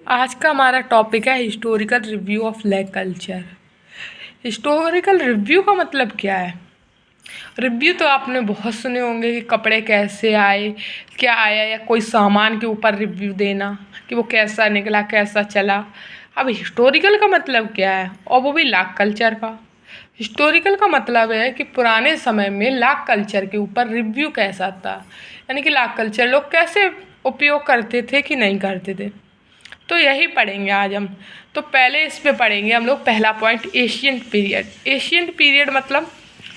आज का हमारा टॉपिक है historical review of lake culture. Historical review का मतलब क्या है? रिव्यू तो आपने बहुत सुने होंगे कि कपड़े कैसे आए, क्या आया, या कोई सामान के ऊपर रिव्यू देना कि वो कैसा निकला, कैसा चला। अब हिस्टोरिकल का मतलब क्या है, और वो भी लाख कल्चर का। हिस्टोरिकल का मतलब है कि पुराने समय में लाख कल्चर के ऊपर रिव्यू कैसा था, यानी कि लाख कल्चर लोग कैसे उपयोग करते थे कि नहीं करते थे। तो यही पढ़ेंगे आज हम। तो पहले इस पे पढ़ेंगे हम लोग पहला point, ancient period. Ancient period मतलब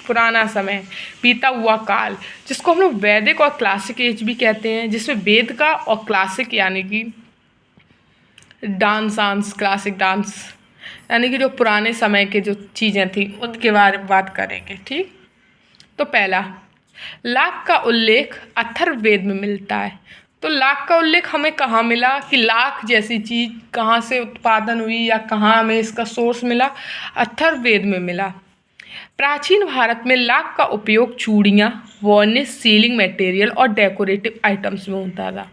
पुराना समय, बीता हुआ काल, जिसको हम लोग वैदिक और क्लासिक एज भी कहते हैं, जिसमें वेद का और क्लासिक यानी कि डांस क्लासिक डांस, यानी कि जो पुराने समय के जो चीज़ें थी उनके बारे में बात करेंगे। ठीक, तो पहला, लाख का उल्लेख अथर्ववेद में मिलता है। तो लाख का उल्लेख हमें कहाँ मिला कि लाख जैसी चीज़ कहाँ से उत्पादन हुई या कहाँ हमें इसका सोर्स मिला? अथर्ववेद में मिला। प्राचीन भारत में लाख का उपयोग चूड़ियाँ, वार्निश, सीलिंग मटेरियल और डेकोरेटिव आइटम्स में होता था।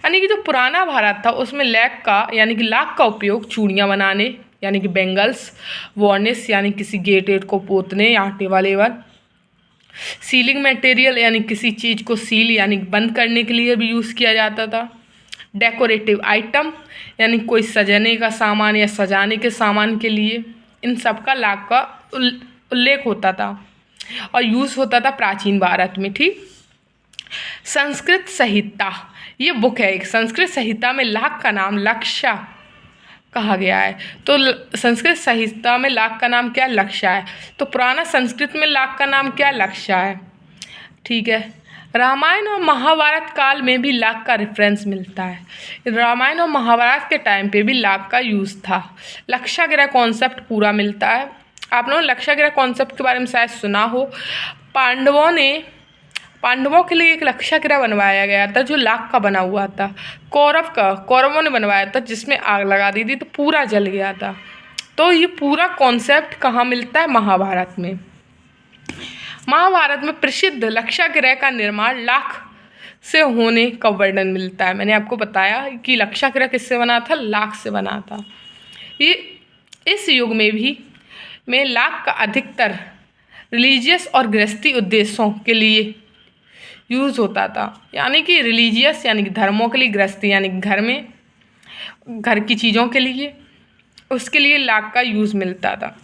यानी कि जो पुराना भारत था उसमें लैक का यानी कि लाख का उपयोग चूड़ियाँ बनाने यानी कि बेंगल्स, वार्निश यानी किसी गेट वेट को पोतने या आटे वाले वन, सीलिंग मटेरियल यानी किसी चीज़ को सील यानी बंद करने के लिए भी यूज़ किया जाता था। डेकोरेटिव आइटम यानी कोई सजाने का सामान या सजाने के सामान के लिए, इन सब का लाख का उल्लेख होता था और यूज़ होता था प्राचीन भारत में। ठीक, संस्कृत संहिता, ये बुक है एक। संस्कृत संहिता में लाख का नाम लक्षा कहा गया है। तो संस्कृत संहिता में लाख का नाम क्या? लक्षा है। तो पुराना संस्कृत में लाख का नाम क्या? लक्षा है। ठीक है, रामायण और महाभारत काल में भी लाख का रेफरेंस मिलता है। रामायण और महाभारत के टाइम पे भी लाख का यूज़ था। लक्षागृह कॉन्सेप्ट पूरा मिलता है। आप लोगों ने लक्षागृह कॉन्सेप्ट के बारे में शायद सुना हो। पांडवों के लिए एक लक्षागृह बनवाया गया था जो लाख का बना हुआ था। कौरवों ने बनवाया था, जिसमें आग लगा दी थी तो पूरा जल गया था। तो ये पूरा कॉन्सेप्ट कहाँ मिलता है? महाभारत में। महाभारत में प्रसिद्ध लक्षागृह का निर्माण लाख से होने का वर्णन मिलता है। मैंने आपको बताया कि लक्षागृह किससे बना था? लाख से बना था। ये इस युग में लाख का अधिकतर रिलीजियस और गृहस्थी उद्देश्यों के लिए यूज़ होता था। यानी कि रिलीजियस यानी कि धर्मों के लिए, गृहस्थी यानी कि घर में घर की चीज़ों के लिए, उसके लिए लाख का यूज़ मिलता था।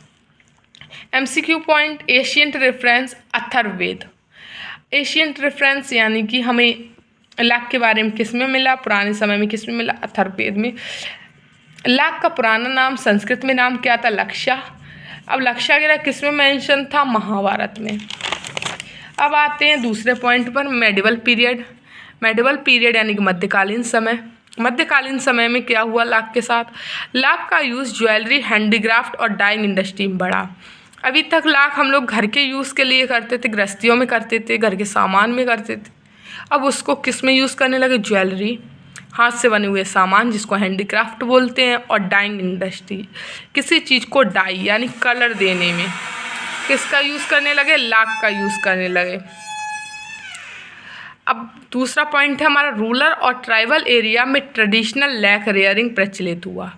MCQ point, ancient reference Atharvaveda. Ancient reference यानी कि हमें लाख के बारे में किस में मिला? पुराने समय में किस में मिला? अथर्ववेद में। लाख का पुराना नाम संस्कृत में नाम क्या था? लक्षा। अब लक्षागृह किस में मेंशन था? महाभारत में। अब आते हैं दूसरे पॉइंट पर, मेडिवल पीरियड। मेडिवल पीरियड यानी कि मध्यकालीन समय। मध्यकालीन समय में क्या हुआ लाख के साथ? लाख का यूज़ ज्वेलरी, हैंडीक्राफ्ट और डाइंग इंडस्ट्री में बढ़ा। अभी तक लाख हम लोग घर के यूज़ के लिए करते थे, गृहस्थियों में करते थे, घर के सामान में करते थे। अब उसको किस में यूज़ करने लगे? ज्वेलरी, हाथ से बने हुए सामान जिसको हैंडीक्राफ्ट बोलते हैं, और डाइंग इंडस्ट्री, किसी चीज़ को डाई यानी कलर देने में किसका यूज़ करने लगे? लाख का यूज़ करने लगे। अब दूसरा पॉइंट है हमारा, रूरल और ट्राइबल एरिया में ट्रेडिशनल लैक रेयरिंग प्रचलित हुआ।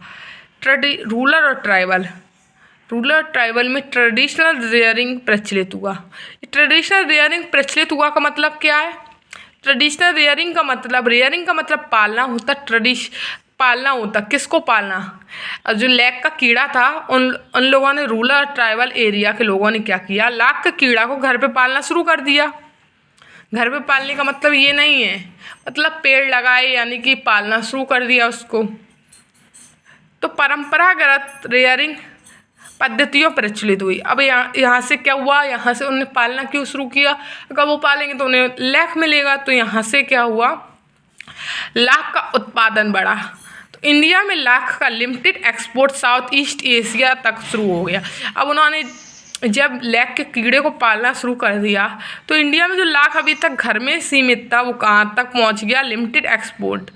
रूरल ट्राइबल में ट्रेडिशनल रेयरिंग प्रचलित हुआ। ट्रेडिशनल रेयरिंग प्रचलित हुआ का मतलब क्या है? ट्रेडिशनल रेयरिंग का मतलब पालना होता। पालना होता, किसको पालना? जो लैक का कीड़ा था, उन लोगों ने, रूरल और ट्राइबल एरिया के लोगों ने क्या किया? लाख के कीड़ा को घर पे पालना शुरू कर दिया। घर पे पालने का मतलब ये नहीं है, मतलब पेड़ लगाए यानी कि पालना शुरू कर दिया उसको। तो परंपरागत रेयरिंग पद्धतियों प्रचलित हुई। अब यहाँ से क्या हुआ? यहाँ से उन्होंने पालना क्यों शुरू किया? अगर वो पालेंगे तो उन्हें लाख मिलेगा। तो यहाँ से क्या हुआ? लाख का उत्पादन बढ़ा। तो इंडिया में लाख का limited export south east Asia तक शुरू हो गया। अब उन्होंने जब लाख के कीड़े को पालना शुरू कर दिया तो इंडिया में जो लाख अभी तक घर में सीमित था वो कहाँ तक पहुँच गया? लिमिटेड एक्सपोर्ट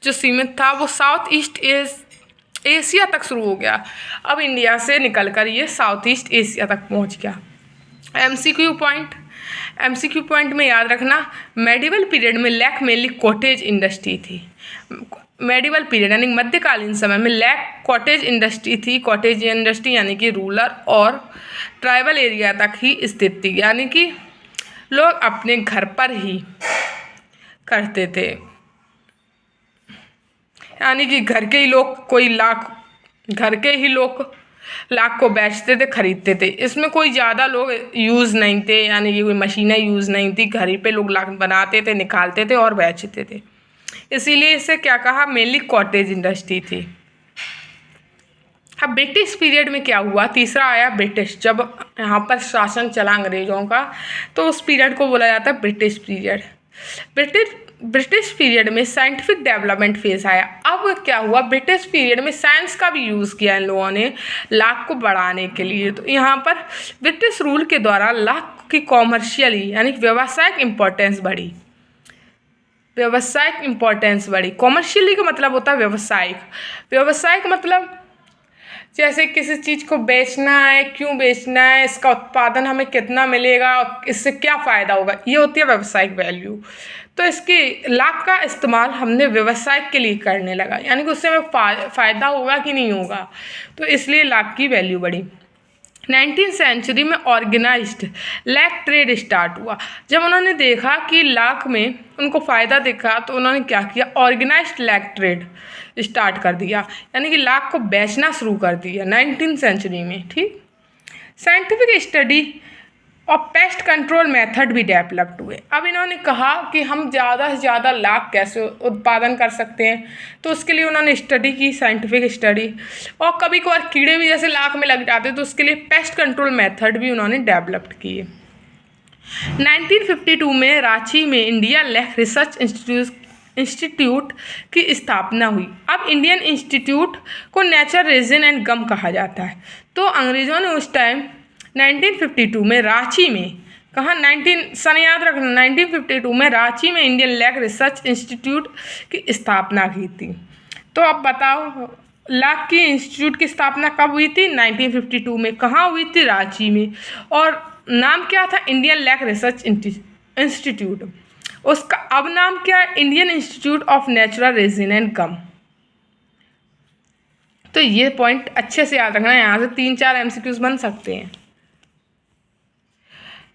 जो सीमित था वो साउथ ईस्ट एशिया तक शुरू हो गया। अब इंडिया से निकलकर ये साउथ ईस्ट एशिया तक पहुँच गया। MCQ पॉइंट में याद रखना, मेडिवल पीरियड में लैक मेनली कॉटेज इंडस्ट्री थी। मेडिवल पीरियड यानी मध्यकालीन समय में लैक कॉटेज इंडस्ट्री थी। कॉटेज इंडस्ट्री यानी कि रूरल और ट्राइबल एरिया तक ही स्थित थी, यानी कि लोग अपने घर पर ही करते थे, यानी कि घर के ही लोग लाख को बेचते थे, खरीदते थे। इसमें कोई ज़्यादा लोग यूज़ नहीं थे, यानी कि कोई मशीनें यूज़ नहीं थी। घर ही पे लोग लाख बनाते थे, निकालते थे और बेचते थे। इसीलिए इसे क्या कहा, मेनली कॉटेज इंडस्ट्री थी। अब ब्रिटिश पीरियड में क्या हुआ, तीसरा आया ब्रिटिश। जब यहाँ पर शासन चला अंग्रेज़ों का तो उस पीरियड को बोला जाता है ब्रिटिश पीरियड। ब्रिटिश पीरियड में साइंटिफिक डेवलपमेंट फेज आया। अब क्या हुआ, ब्रिटिश पीरियड में साइंस का भी यूज़ किया इन लोगों ने लाख को बढ़ाने के लिए। तो यहाँ पर ब्रिटिश रूल के द्वारा लाख की कॉमर्शियली यानी व्यावसायिक इम्पोर्टेंस बढ़ी। कॉमर्शियली का मतलब होता है व्यावसायिक मतलब जैसे किसी चीज़ को बेचना है, क्यों बेचना है, इसका उत्पादन हमें कितना मिलेगा और इससे क्या फ़ायदा होगा, ये होती है व्यावसायिक वैल्यू। तो इसकी लाख का इस्तेमाल हमने व्यवसाय के लिए करने लगा, यानी कि उससे हमें फ़ायदा होगा कि नहीं होगा, तो इसलिए लाख की वैल्यू बढ़ी। 19वीं सेंचुरी में ऑर्गेनाइज्ड लैक ट्रेड स्टार्ट हुआ। जब उन्होंने देखा कि लाख में उनको फ़ायदा दिखा तो उन्होंने क्या किया, ऑर्गेनाइज्ड लैक ट्रेड स्टार्ट कर दिया, यानी कि लाख को बेचना शुरू कर दिया 19वीं सेंचुरी में। ठीक, साइंटिफिक स्टडी और पेस्ट कंट्रोल मेथड भी डेवलप्ड हुए। अब इन्होंने कहा कि हम ज़्यादा से ज़्यादा लाख कैसे उत्पादन कर सकते हैं, तो उसके लिए उन्होंने स्टडी की, साइंटिफिक स्टडी। और कभी कभार कीड़े भी जैसे लाख में लग जाते तो उसके लिए पेस्ट कंट्रोल मेथड भी उन्होंने डेवलप्ड किए। 1952 में रांची में इंडिया लैक रिसर्च इंस्टीट्यूट की स्थापना हुई। अब इंडियन इंस्टीट्यूट को नेचर रेजिन एंड गम कहा जाता है। तो अंग्रेज़ों ने उस टाइम 1952 में रांची में, कहाँ 1952 में रांची में इंडियन लैक रिसर्च इंस्टीट्यूट की स्थापना की थी। तो अब बताओ लाख की इंस्टीट्यूट की स्थापना कब हुई थी, 1952 में। कहाँ हुई थी, रांची में। और नाम क्या था, इंडियन लैक रिसर्च इंस्टीट्यूट। उसका अब नाम क्या है, Indian Institute of Natural Resin and Gum. तो ये पॉइंट अच्छे से याद रखना है, यहाँ से 3-4 MCQs बन सकते हैं।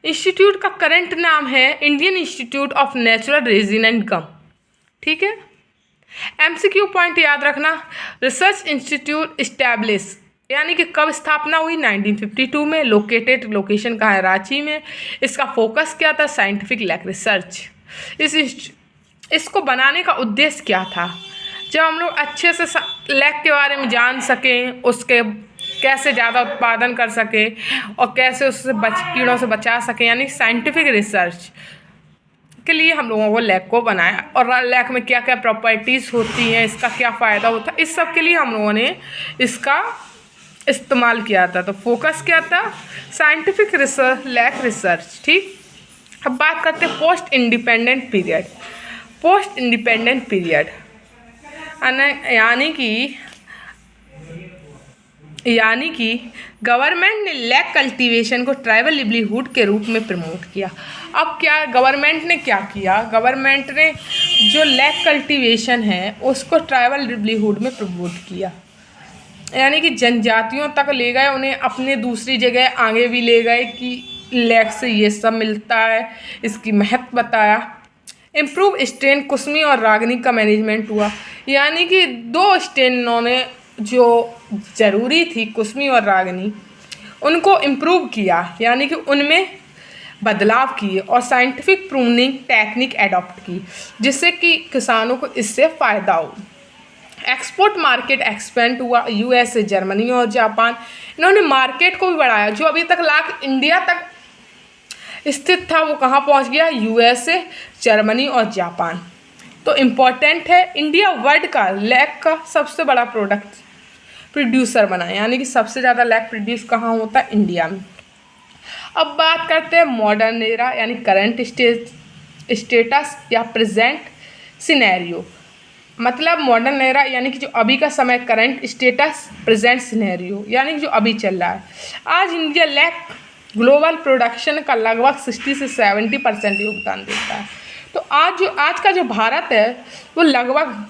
इंस्टीट्यूट का करंट नाम है Indian Institute of Natural Resin and Gum. ठीक है, MCQ पॉइंट याद रखना, रिसर्च इंस्टीट्यूट इस्टेब्लिश यानी कि कब स्थापना हुई, 1952 में। लोकेशन कहाँ है, रांची में। इसका फोकस क्या था, साइंटिफिक लैक रिसर्च। इसको बनाने का उद्देश्य क्या था, जब हम लोग अच्छे से लैक के बारे में जान सकें, उसके कैसे ज़्यादा उत्पादन कर सकें और कैसे उससे कीड़ों से बचा सकें, यानी साइंटिफिक रिसर्च के लिए हम लोगों को लैक को बनाया। और लैक में क्या क्या प्रॉपर्टीज़ होती हैं, इसका क्या फ़ायदा होता है, इस सब के लिए हम लोगों ने इसका इस्तेमाल किया था। तो फोकस क्या था, साइंटिफिक रिसर्च, लैक रिसर्च। ठीक, अब बात करते हैं पोस्ट इंडिपेंडेंट पीरियड। यानी कि गवर्नमेंट ने लैक कल्टीवेशन को ट्राइबल लिवलीहुड के रूप में प्रमोट किया। अब क्या गवर्नमेंट ने क्या किया, गवर्नमेंट ने जो लैक कल्टीवेशन है उसको ट्राइबल लिवलीहुड में प्रमोट किया, यानी कि जनजातियों तक ले गए, उन्हें अपने दूसरी जगह आगे भी ले गए कि लैक से ये सब मिलता है, इसकी महत्व बताया। इम्प्रूव स्ट्रेन कुसमी और रागनी का मैनेजमेंट हुआ, यानी कि 2 स्ट्रेन उन्होंने जो ज़रूरी थी, कुसमी और रागनी, उनको इम्प्रूव किया, यानी कि उनमें बदलाव किए और साइंटिफिक प्रूनिंग टेक्निक एडॉप्ट की, जिससे कि किसानों को इससे फ़ायदा हो। एक्सपोर्ट मार्केट एक्सपेंड हुआ, USA, जर्मनी और जापान। इन्होंने मार्केट को भी बढ़ाया। जो अभी तक लाख इंडिया तक स्थित था वो कहाँ पहुँच गया, USA, जर्मनी और जापान। तो इम्पॉर्टेंट है, इंडिया वर्ल्ड का लैक का सबसे बड़ा प्रोड्यूसर बना, यानी कि सबसे ज़्यादा लैक प्रोड्यूस कहाँ होता है, इंडिया में। अब बात करते हैं मॉडर्न एरा यानी करंट स्टेटस या प्रेजेंट सिनेरियो। मतलब मॉडर्न एरा यानी कि जो अभी का समय, करंट स्टेटस, प्रेजेंट सिनेरियो यानी कि जो अभी चल रहा है। आज इंडिया लैक ग्लोबल प्रोडक्शन का लगभग 60 से 70% योगदान देता है। तो आज का जो भारत है वो लगभग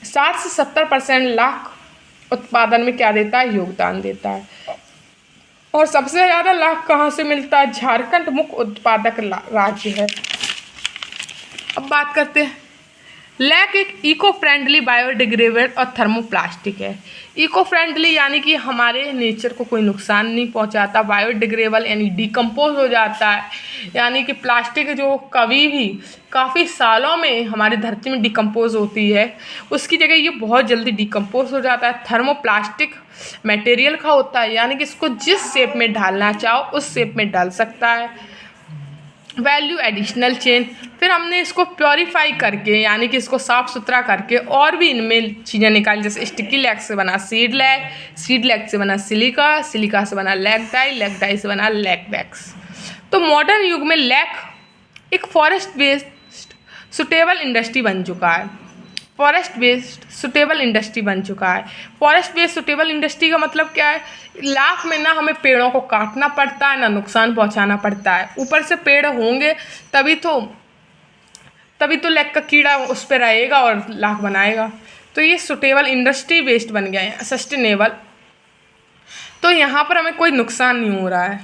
60 से 70% लाख उत्पादन में क्या देता है, योगदान देता है। और सबसे ज़्यादा लाख कहाँ से मिलता है, झारखंड मुख्य उत्पादक राज्य है। अब बात करते हैं, लैक एक इको फ्रेंडली बायोडिग्रेडेबल और थर्मोप्लास्टिक है। इको फ्रेंडली यानी कि हमारे नेचर को कोई नुकसान नहीं पहुंचाता, बायोडिग्रेडेबल यानी डिकम्पोज हो जाता है, यानी कि प्लास्टिक जो कभी भी काफ़ी सालों में हमारी धरती में डिकम्पोज होती है उसकी जगह ये बहुत जल्दी डिकम्पोज हो जाता है। थर्मोप्लास्टिक मटेरियल का होता है, यानी कि इसको जिस शेप में ढालना चाहो उस शेप में डाल सकता है। वैल्यू एडिशनल चेन, फिर हमने इसको प्योरीफाई करके यानी कि इसको साफ़ सुथरा करके और भी इनमें चीज़ें निकाली, जैसे स्टिकी लैग से बना सीड लैग, सीड लैग से बना सिलिका, सिलिका से बना लैग डाई से बना लैग वैक्स। तो मॉडर्न युग में लैग एक फॉरेस्ट बेस्ड सुटेबल इंडस्ट्री बन चुका है। फॉरेस्ट बेस्ड सुटेबल इंडस्ट्री बन चुका है। फॉरेस्ट बेस्ड सुटेबल इंडस्ट्री का मतलब क्या है, लाख में ना हमें पेड़ों को काटना पड़ता है ना नुकसान पहुंचाना पड़ता है, ऊपर से पेड़ होंगे तभी तो लैग का कीड़ा उस पर रहेगा और लाख बनाएगा। तो ये सुटेबल इंडस्ट्री बेस्ड बन गया है, सस्टेनेबल। तो यहाँ पर हमें कोई नुकसान नहीं हो रहा है।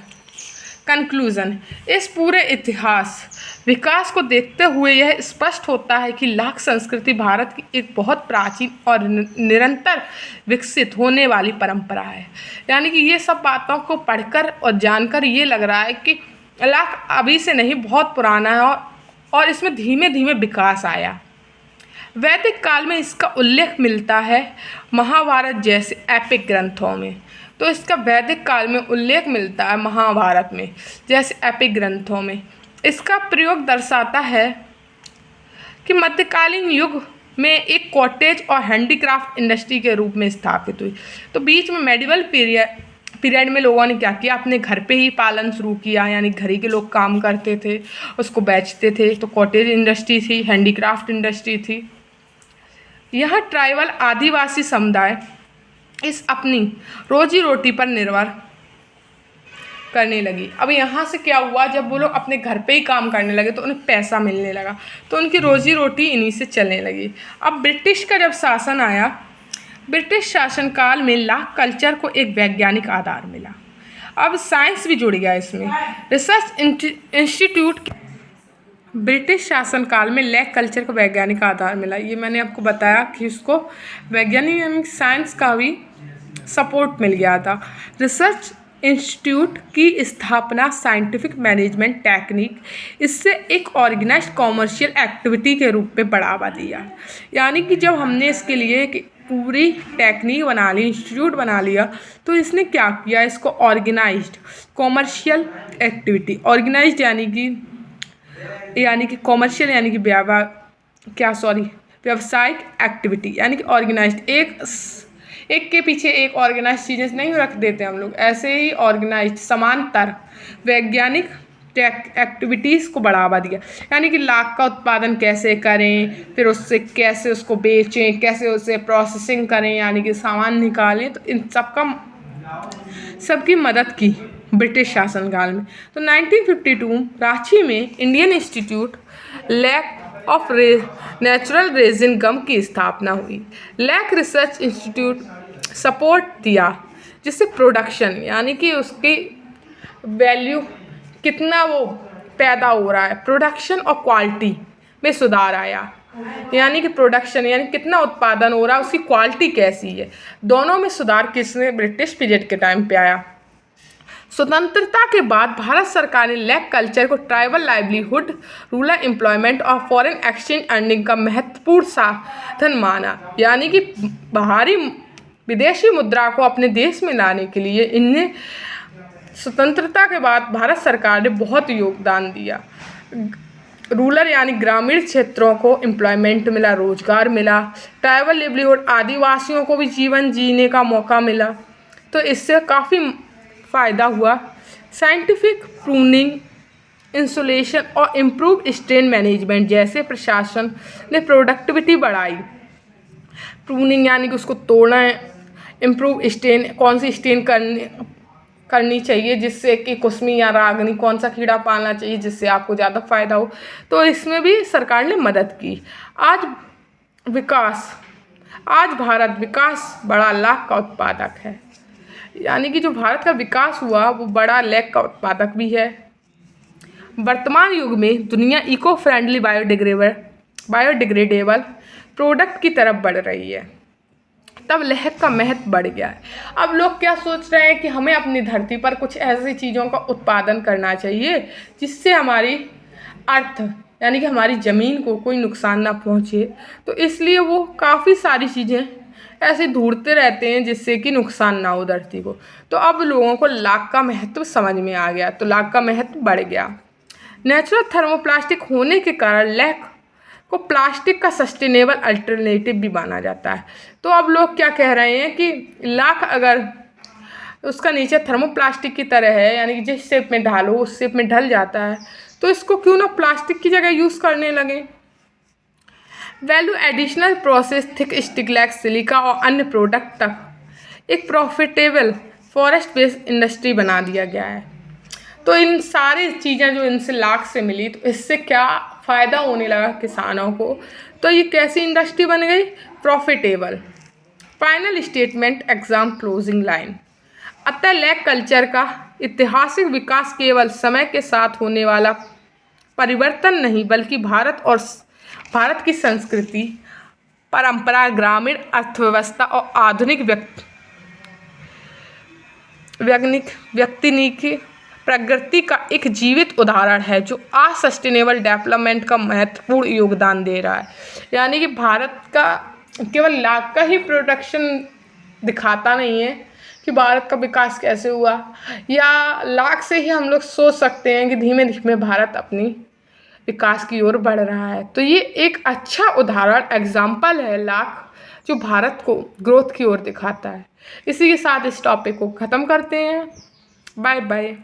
कंक्लूज़न, इस पूरे इतिहास विकास को देखते हुए यह स्पष्ट होता है कि लाख संस्कृति भारत की एक बहुत प्राचीन और निरंतर विकसित होने वाली परंपरा है। यानी कि ये सब बातों को पढ़कर और जानकर ये लग रहा है कि लाख अभी से नहीं बहुत पुराना है और इसमें धीमे धीमे विकास आया। वैदिक काल में इसका उल्लेख मिलता है महाभारत जैसे एपिक ग्रंथों में। तो इसका वैदिक काल में उल्लेख मिलता है महाभारत में जैसे एपिक ग्रंथों में। इसका प्रयोग दर्शाता है कि मध्यकालीन युग में एक कॉटेज और हैंडीक्राफ्ट इंडस्ट्री के रूप में स्थापित हुई। तो बीच में मेडिवल पीरियड में लोगों ने क्या किया, अपने घर पे ही पालन शुरू किया, यानी घर ही के लोग काम करते थे, उसको बेचते थे। तो कॉटेज इंडस्ट्री थी, हैंडीक्राफ्ट इंडस्ट्री थी। यह ट्राइबल आदिवासी समुदाय इस अपनी रोजी रोटी पर निर्भर करने लगी। अब यहाँ से क्या हुआ, जब वो लोग अपने घर पे ही काम करने लगे तो उन्हें पैसा मिलने लगा, तो उनकी रोजी रोटी इन्हीं से चलने लगी। अब ब्रिटिश का जब शासन आया, ब्रिटिश शासनकाल में लाख कल्चर को एक वैज्ञानिक आधार मिला। अब साइंस भी जुड़ गया इसमें। रिसर्च इंस्टीट्यूट, ब्रिटिश शासनकाल में लैक कल्चर को वैज्ञानिक आधार मिला। ये मैंने आपको बताया कि उसको वैज्ञानिक यानी साइंस का भी सपोर्ट मिल गया था। रिसर्च इंस्टीट्यूट की स्थापना साइंटिफिक मैनेजमेंट टेक्निक, इससे एक ऑर्गेनाइज्ड कॉमर्शियल एक्टिविटी के रूप में बढ़ावा दिया। यानी कि जब हमने इसके लिए एक पूरी टेक्निक बना ली, इंस्टीट्यूट बना लिया, तो इसने क्या किया, इसको ऑर्गेनाइज्ड कॉमर्शियल एक्टिविटी, ऑर्गेनाइज्ड यानी कि कॉमर्शियल यानी कि व्यावसायिक एक्टिविटी, यानी कि ऑर्गेनाइज्ड, एक के पीछे एक ऑर्गेनाइज चीज़ें नहीं रख देते हम लोग, ऐसे ही ऑर्गेनाइज्ड समांतर वैज्ञानिक एक्टिविटीज़ को बढ़ावा दिया। यानी कि लाख का उत्पादन कैसे करें, फिर उससे कैसे उसको बेचें, कैसे उसे प्रोसेसिंग करें, यानी कि सामान निकालें, तो इन सबकी मदद की ब्रिटिश शासनकाल में। तो 1952 रांची में Indian Institute Lac of Natural Resin Gum की स्थापना हुई। लैक रिसर्च इंस्टीट्यूट सपोर्ट दिया जिससे प्रोडक्शन यानी कि उसकी वैल्यू कितना वो पैदा हो रहा है, प्रोडक्शन और क्वालिटी में सुधार आया। यानी कि प्रोडक्शन यानी कितना उत्पादन हो रहा है, उसकी क्वालिटी कैसी है, दोनों में सुधार किसने, ब्रिटिश पीरियड के टाइम पे आया। स्वतंत्रता के बाद भारत सरकार ने लैक कल्चर को ट्राइबल लाइवलीहुड, रूरल एम्प्लॉयमेंट और फॉरेन एक्सचेंज अर्निंग का महत्वपूर्ण साधन माना। यानी कि बाहरी विदेशी मुद्रा को अपने देश में लाने के लिए इन्हें स्वतंत्रता के बाद भारत सरकार ने बहुत योगदान दिया। रूरल यानी ग्रामीण क्षेत्रों को एम्प्लॉयमेंट मिला, रोजगार मिला, ट्राइबल लाइवलीहुड आदिवासियों को भी जीवन जीने का मौका मिला, तो इससे काफ़ी फ़ायदा हुआ। साइंटिफिक प्रूनिंग, इंसुलेशन और इम्प्रूव स्ट्रेन मैनेजमेंट जैसे प्रशासन ने प्रोडक्टिविटी बढ़ाई। प्रूनिंग यानी कि उसको तोड़ना है, इम्प्रूव स्ट्रेन, कौन सी स्ट्रेन करनी चाहिए जिससे कि कुसमी या रागनी कौन सा कीड़ा पालना चाहिए जिससे आपको ज़्यादा फ़ायदा हो, तो इसमें भी सरकार ने मदद की। आज विकास आज भारत विकास बड़ा लाख का उत्पादक है। यानी कि जो भारत का विकास हुआ वो बड़ा लाख का उत्पादक भी है। वर्तमान युग में दुनिया इको फ्रेंडली बायोडिग्रेडेबल प्रोडक्ट की तरफ बढ़ रही है, तब लहर का महत्व बढ़ गया है। अब लोग क्या सोच रहे हैं कि हमें अपनी धरती पर कुछ ऐसी चीज़ों का उत्पादन करना चाहिए जिससे हमारी अर्थ यानी कि हमारी ज़मीन को कोई नुकसान ना पहुँचे, तो इसलिए वो काफ़ी सारी चीज़ें ऐसे ढूंढते रहते हैं जिससे कि नुकसान ना हो धरती को। तो अब लोगों को लाख का महत्व समझ में आ गया, तो लाख का महत्व बढ़ गया। नेचुरल थर्मोप्लास्टिक होने के कारण लैक को प्लास्टिक का सस्टेनेबल अल्टरनेटिव भी माना जाता है। तो अब लोग क्या कह रहे हैं कि लाख अगर उसका नेचर थर्मोप्लास्टिक की तरह है, यानी कि जिस शेप में ढालो उस शेप में ढल जाता है, तो इसको क्यों ना प्लास्टिक की जगह यूज़ करने लगे। वैल्यू एडिशनल प्रोसेस थिक स्टिग्लैक्स सिलिका और अन्य प्रोडक्ट तक एक प्रॉफिटेबल फॉरेस्ट बेस्ड इंडस्ट्री बना दिया गया है। तो इन सारी चीज़ें जो इनसे लाख से मिली, तो इससे क्या फ़ायदा होने लगा किसानों को, तो ये कैसी इंडस्ट्री बन गई, profitable. Final statement exam closing line. अतः लैक कल्चर का ऐतिहासिक विकास केवल समय के साथ होने वाला परिवर्तन नहीं, बल्कि भारत की संस्कृति, परंपरा, ग्रामीण अर्थव्यवस्था और आधुनिक व्यक्तिनिक प्रगति का एक जीवित उदाहरण है जो आज सस्टेनेबल डेवलपमेंट का महत्वपूर्ण योगदान दे रहा है। यानी कि भारत का केवल लाख का ही प्रोडक्शन दिखाता नहीं है कि भारत का विकास कैसे हुआ, या लाख से ही हम लोग सोच सकते हैं कि धीमे धीमे भारत अपनी विकास की ओर बढ़ रहा है। तो ये एक अच्छा उदाहरण एग्जाम्पल है लाख, जो भारत को ग्रोथ की ओर दिखाता है। इसी के साथ इस टॉपिक को ख़त्म करते हैं। Bye bye.